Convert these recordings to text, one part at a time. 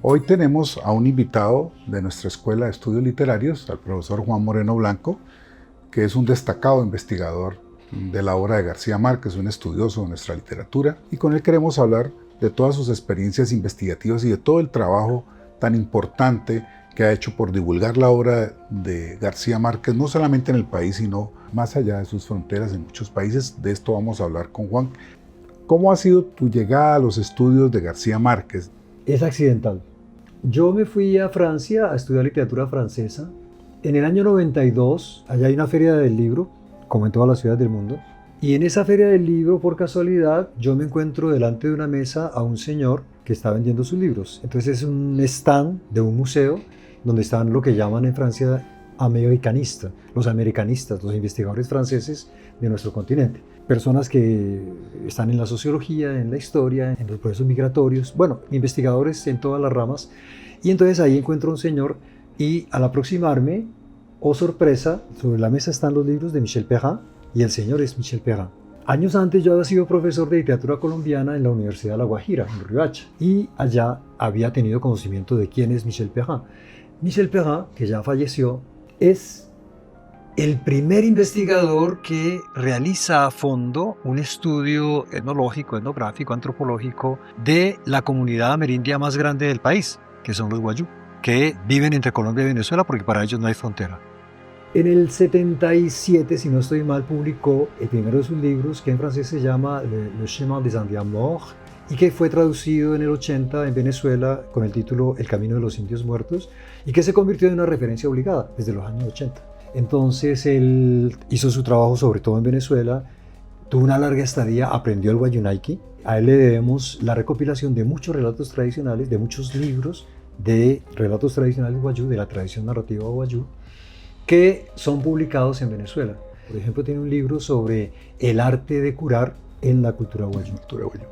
Hoy tenemos a un invitado de nuestra Escuela de Estudios Literarios, al profesor Juan Moreno Blanco, que es un destacado investigador de la obra de García Márquez, un estudioso de nuestra literatura, y con él queremos hablar de todas sus experiencias investigativas y de todo el trabajo tan importante que ha hecho por divulgar la obra de García Márquez, no solamente en el país, sino más allá de sus fronteras, en muchos países. De esto vamos a hablar con Juan. ¿Cómo ha sido tu llegada a los estudios de García Márquez? Es accidental. Yo me fui a Francia a estudiar literatura francesa. En el año 92, allá hay una feria del libro, como en todas las ciudades del mundo. Y en esa feria del libro, por casualidad, yo me encuentro delante de una mesa a un señor que está vendiendo sus libros. Entonces es un stand de un museo donde están lo que llaman en Francia americanistas, los investigadores franceses de nuestro continente. Personas que están en la sociología, en la historia, en los procesos migratorios, bueno, investigadores en todas las ramas. Y entonces ahí encuentro a un señor y al aproximarme, oh sorpresa, sobre la mesa están los libros de Michel Perrin y el señor es Michel Perrin. Años antes yo había sido profesor de literatura colombiana en la Universidad de La Guajira, en Riohacha, y allá había tenido conocimiento de quién es Michel Perrin. Michel Perrin, que ya falleció, es el primer investigador que realiza a fondo un estudio etnológico, etnográfico, antropológico de la comunidad amerindia más grande del país, que son los Wayuu, que viven entre Colombia y Venezuela porque para ellos no hay frontera. En el 77, si no estoy mal, publicó el primero de sus libros, que en francés se llama Le Chemin des Indiens Morts, y que fue traducido en el 80 en Venezuela con el título El Camino de los Indios Muertos, y que se convirtió en una referencia obligada desde los años 80. Entonces él hizo su trabajo sobre todo en Venezuela, tuvo una larga estadía, aprendió el Wayuunaiki. A él le debemos la recopilación de muchos relatos tradicionales, de muchos libros de relatos tradicionales Wayuu, de la tradición narrativa Wayuu, que son publicados en Venezuela. Por ejemplo, tiene un libro sobre el arte de curar en la cultura Wayuu.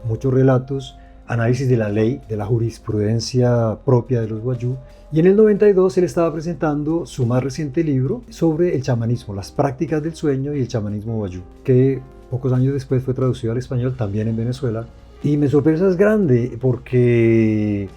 Muchos relatos, análisis de la ley, de la jurisprudencia propia de los Wayuu. Y en el 92 él estaba presentando su más reciente libro sobre el chamanismo, las prácticas del sueño y el chamanismo Wayuu, que pocos años después fue traducido al español también en Venezuela. Y mi sorpresa es grande porque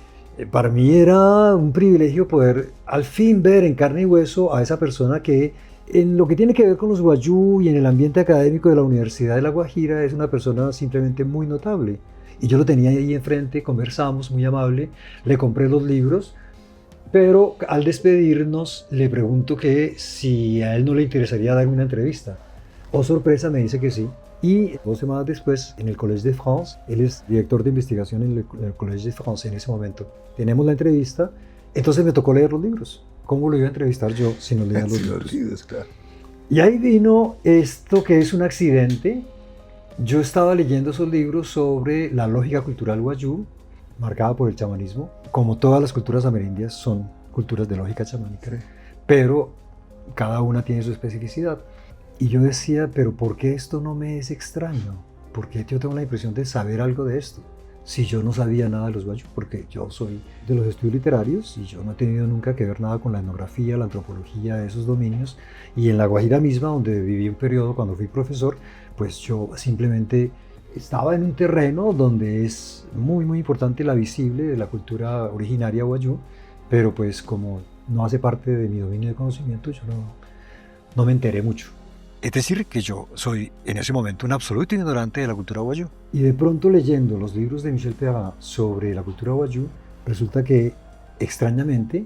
para mí era un privilegio poder al fin ver en carne y hueso a esa persona que en lo que tiene que ver con los Wayuu y en el ambiente académico de la Universidad de La Guajira es una persona simplemente muy notable. Y yo lo tenía ahí enfrente, conversamos, muy amable, le compré los libros, pero al despedirnos le pregunto que si a él no le interesaría darme una entrevista. Oh sorpresa, me dice que sí. Y 2 semanas después, en el Collège de France, él es director de investigación en el Collège de France en ese momento. Tenemos la entrevista, entonces me tocó leer los libros. ¿Cómo lo iba a entrevistar yo si no leía los libros? Claro. Y ahí vino esto que es un accidente. Yo estaba leyendo esos libros sobre la lógica cultural Wayuu, marcada por el chamanismo. Como todas las culturas amerindias son culturas de lógica chamánica, pero cada una tiene su especificidad. Y yo decía, pero ¿por qué esto no me es extraño? ¿Por qué yo tengo la impresión de saber algo de esto? Si yo no sabía nada de los Wayuu, porque yo soy de los estudios literarios y yo no he tenido nunca que ver nada con la etnografía, la antropología de esos dominios. Y en La Guajira misma, donde viví un periodo cuando fui profesor, pues yo simplemente estaba en un terreno donde es muy, muy importante la visible de la cultura originaria Wayuu, pero pues como no hace parte de mi dominio de conocimiento, yo no me enteré mucho. Es decir, que yo soy en ese momento un absoluto ignorante de la cultura Wayuu. Y de pronto leyendo los libros de Michel Perrin sobre la cultura Wayuu, resulta que, extrañamente,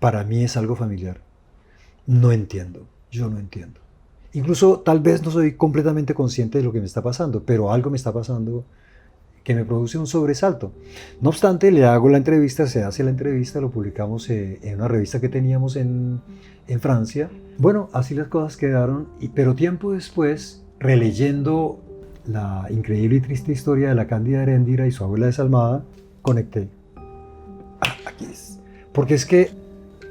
para mí es algo familiar. No entiendo, yo no entiendo. Incluso tal vez no soy completamente consciente de lo que me está pasando, pero algo me está pasando que me produce un sobresalto. No obstante, le hago la entrevista, se hace la entrevista, lo publicamos en una revista que teníamos en Francia. Bueno, así las cosas quedaron, pero tiempo después, releyendo la increíble y triste historia de la Cándida Heréndira y su abuela desalmada, conecté. Aquí es. Porque es que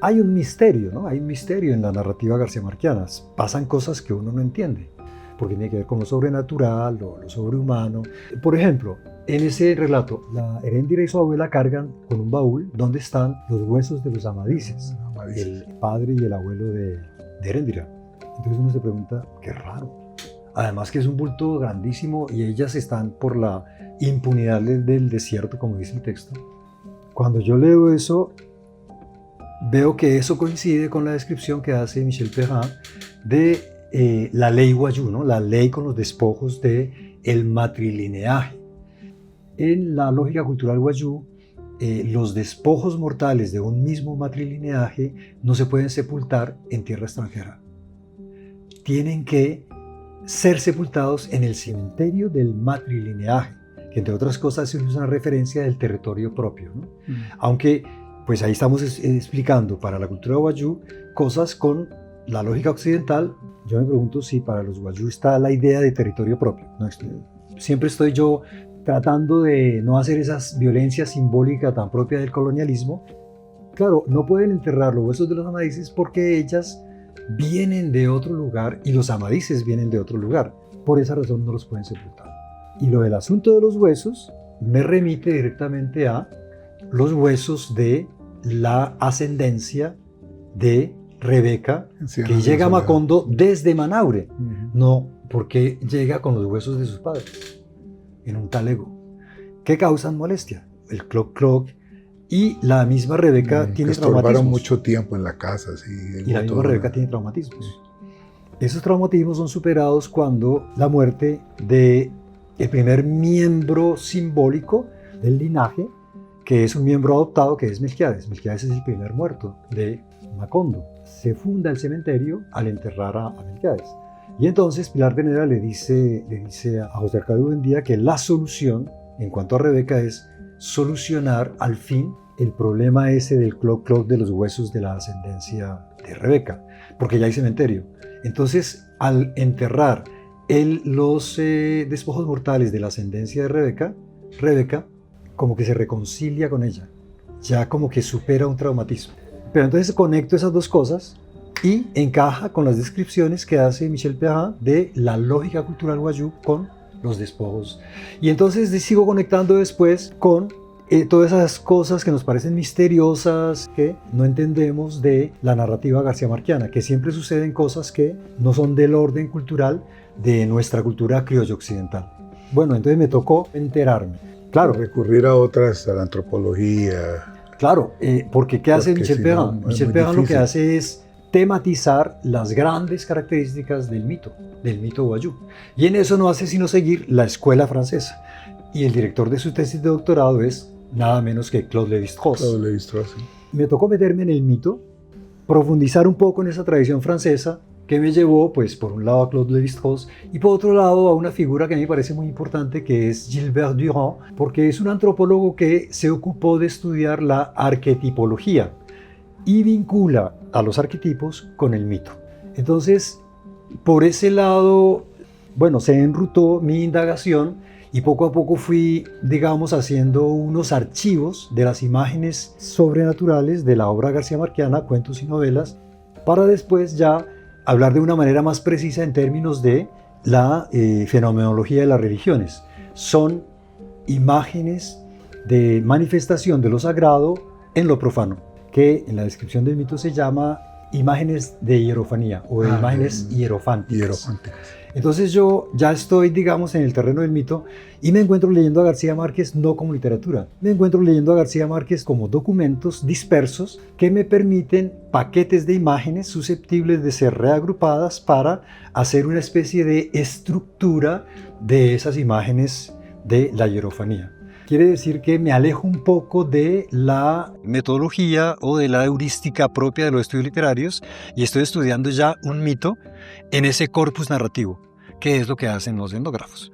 hay un misterio, ¿no? Hay un misterio en la narrativa garciamarquiana. Pasan cosas que uno no entiende, porque tiene que ver con lo sobrenatural, lo sobrehumano. Por ejemplo, en ese relato, la Heréndira y su abuela cargan con un baúl donde están los huesos de los Amadises, el padre y el abuelo de Heréndira. Entonces uno se pregunta, qué raro. Además que es un bulto grandísimo y ellas están por la impunidad del desierto, como dice el texto. Cuando yo leo eso, veo que eso coincide con la descripción que hace Michel Perrin de la ley Wayuu, ¿no? La ley con los despojos del matrilineaje. En la lógica cultural Wayuu, los despojos mortales de un mismo matrilineaje no se pueden sepultar en tierra extranjera. Tienen que ser sepultados en el cementerio del matrilineaje, que entre otras cosas es una referencia del territorio propio, ¿no? Aunque pues ahí estamos explicando para la cultura Wayuu cosas con la lógica occidental. Yo me pregunto si para los Wayuu está la idea de territorio propio, ¿no? Siempre estoy yo tratando de no hacer esas violencias simbólicas tan propias del colonialismo. Claro, no pueden enterrar los huesos de los amadises porque ellas vienen de otro lugar y los amadises vienen de otro lugar. Por esa razón no los pueden sepultar. Y lo del asunto de los huesos me remite directamente a los huesos de la ascendencia de Rebeca, que llega a Macondo desde Manaure, no porque llega con los huesos de sus padres en un talego, que causan molestia, el cloc y la misma Rebeca tiene traumatismos. Mucho tiempo en la casa. Sí, y la misma Rebeca tiene traumatismos. Esos traumatismos son superados cuando la muerte del primer miembro simbólico del linaje, que es un miembro adoptado, que es Melquiades. Melquiades es el primer muerto de Macondo. Se funda el cementerio al enterrar a Melquiades. Y entonces Pilar Venera le dice a José Arcadio Buendía que la solución en cuanto a Rebeca es solucionar al fin el problema ese del cloc de los huesos de la ascendencia de Rebeca, porque ya hay cementerio. Entonces, al enterrar los despojos mortales de la ascendencia de Rebeca como que se reconcilia con ella, ya como que supera un traumatismo. Pero entonces conecto esas dos cosas y encaja con las descripciones que hace Michel Perrin de la lógica cultural Wayuu con los despojos. Y entonces sigo conectando después con todas esas cosas que nos parecen misteriosas, que no entendemos de la narrativa garcía-marquiana, que siempre suceden cosas que no son del orden cultural de nuestra cultura criollo occidental. Bueno, entonces me tocó enterarme. Claro. Recurrir a la antropología. Claro, porque ¿qué hace Michel Perrin? Michel Perrin lo que hace es tematizar las grandes características del mito Wayuu. Y en eso no hace sino seguir la escuela francesa. Y el director de su tesis de doctorado es nada menos que Claude Lévi-Strauss. Sí. Me tocó meterme en el mito, profundizar un poco en esa tradición francesa que me llevó, pues, por un lado a Claude Lévi-Strauss y por otro lado a una figura que a mí me parece muy importante, que es Gilbert Durand, porque es un antropólogo que se ocupó de estudiar la arquetipología y vincula a los arquetipos con el mito. Entonces, por ese lado, bueno, se enrutó mi indagación y poco a poco fui, digamos, haciendo unos archivos de las imágenes sobrenaturales de la obra garcía-marquiana, cuentos y novelas, para después ya hablar de una manera más precisa en términos de la fenomenología de las religiones. Son imágenes de manifestación de lo sagrado en lo profano, que en la descripción del mito se llama imágenes de hierofanía o de imágenes hierofánticas. Entonces yo ya estoy, digamos, en el terreno del mito y me encuentro leyendo a García Márquez no como literatura. Me encuentro leyendo a García Márquez como documentos dispersos que me permiten paquetes de imágenes susceptibles de ser reagrupadas para hacer una especie de estructura de esas imágenes de la hierofanía. Quiere decir que me alejo un poco de la metodología o de la heurística propia de los estudios literarios y estoy estudiando ya un mito en ese corpus narrativo, que es lo que hacen los etnógrafos.